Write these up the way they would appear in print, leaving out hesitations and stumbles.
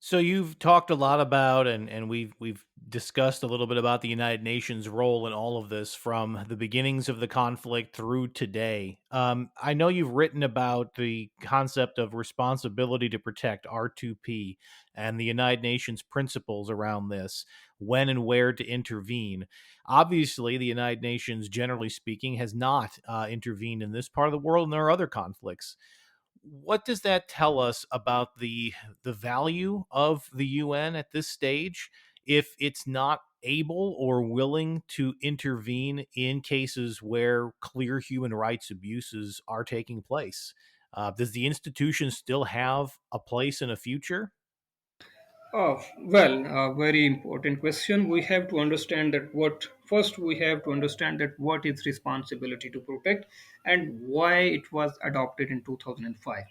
So you've talked a lot about and we've discussed a little bit about the United Nations role in all of this from the beginnings of the conflict through today. I know you've written about the concept of responsibility to protect R2P and the United Nations principles around this, when and where to intervene. Obviously, the United Nations, generally speaking, has not intervened in this part of the world, and there are other conflicts. What does that tell us about the value of the UN at this stage if it's not able or willing to intervene in cases where clear human rights abuses are taking place? Does the institution still have a place in a future? Very important question. We have to understand that what first we have to understand that what is responsibility to protect and why it was adopted in 2005.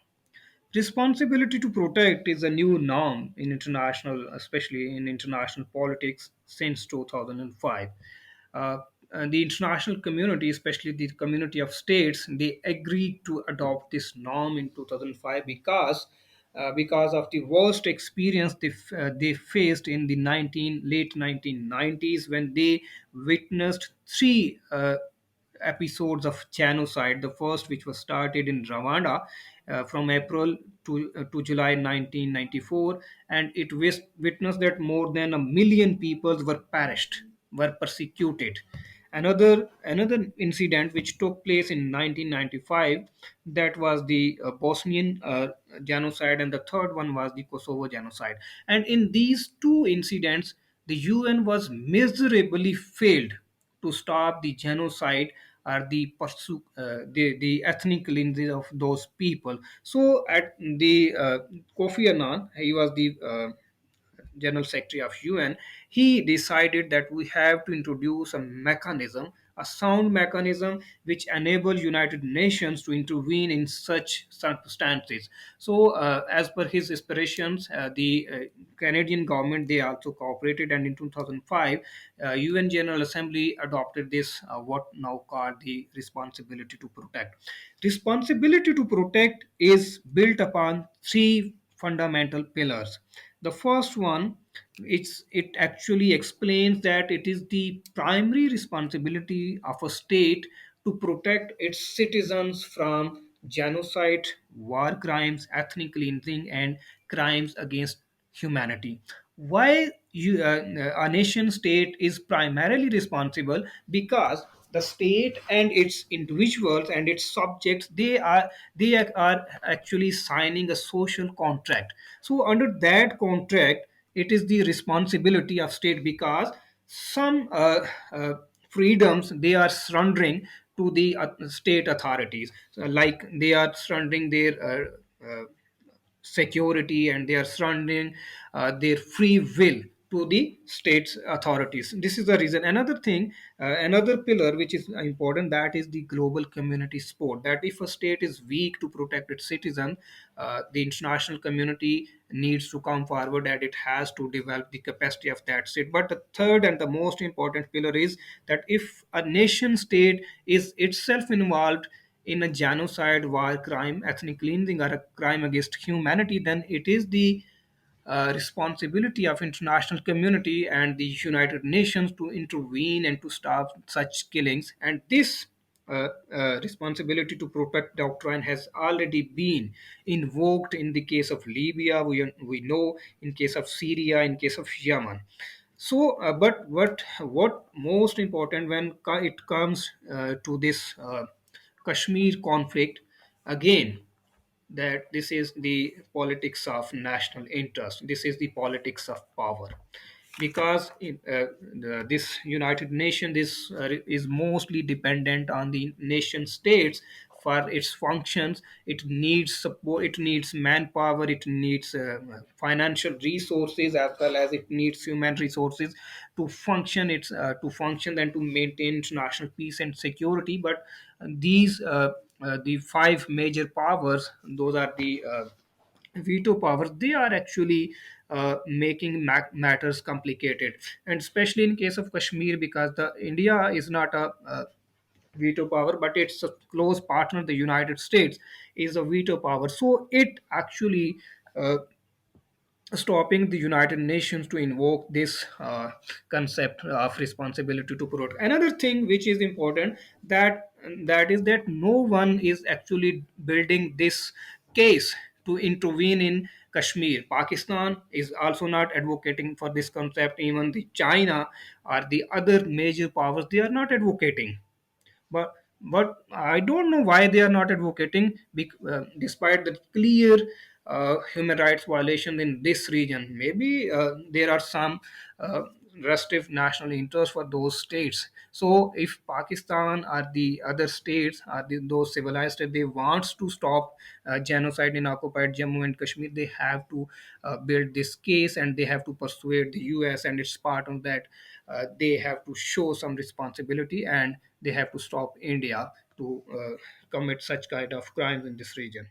Responsibility to protect is a new norm in international, especially in international politics, since 2005. Uh, and the international community, especially the community of states, they agreed to adopt this norm in 2005 because of the worst experience they faced in the late 1990s when they witnessed three episodes of genocide. The first, which was started in Rwanda from April to July 1994, and it witnessed that more than a million people were perished, were persecuted. Another incident which took place in 1995, that was the Bosnian genocide, and the third one was the Kosovo genocide. And in these two incidents, the UN was miserably failed to stop the genocide or the ethnic cleansing of those people. So at the Kofi Annan, he was the General Secretary of UN, he decided that we have to introduce a mechanism, a sound mechanism, which enables United Nations to intervene in such circumstances. So, as per his aspirations, the Canadian government, they also cooperated, and in 2005, UN General Assembly adopted this what now called the responsibility to protect. Responsibility to protect is built upon three fundamental pillars. The first one, it actually explains that it is the primary responsibility of a state to protect its citizens from genocide, war crimes, ethnic cleansing, and crimes against humanity. Why a nation state is primarily responsible? Because the state and its individuals and its subjects, they are actually signing a social contract. So under that contract, it is the responsibility of state, because some freedoms they are surrendering to the state authorities. So, like they are surrendering their security, and they are surrendering their free will to the state's authorities. This is the reason. Another thing, another pillar which is important, that is the global community support. That if a state is weak to protect its citizen, the international community needs to come forward, and it has to develop the capacity of that state. But the third and the most important pillar is that if a nation state is itself involved in a genocide, war crime, ethnic cleansing, or a crime against humanity, then it is the responsibility of international community and the United Nations to intervene and to stop such killings. And this responsibility to protect doctrine has already been invoked in the case of Libya. We know in case of Syria, in case of Yemen. So, but what most important when it comes to this Kashmir conflict, again, that this is the politics of national interest. This is the politics of power, because this United Nations, this is mostly dependent on the nation states for its functions. It needs support, it needs manpower, it needs financial resources, as well as it needs human resources to function. It's to function and to maintain international peace and security. But these the five major powers, those are the veto powers, they are actually making matters complicated, and especially in case of Kashmir, because the India is not a veto power, but its a close partner, the United States, is a veto power. So it actually uh, stopping the United Nations to invoke this concept of responsibility to protect. Another thing which is important, that is that no one is actually building this case to intervene in Kashmir. Pakistan is also not advocating for this concept. Even the China or the other major powers, they are not advocating. But I don't know why they are not advocating, despite the clear human rights violations in this region. Maybe there are some restive national interests for those states. So if Pakistan or the other states or those civilized states, they wants to stop genocide in occupied Jammu and Kashmir, they have to build this case, and they have to persuade the US, and it's part of that. They have to show some responsibility, and they have to stop India to commit such kind of crimes in this region.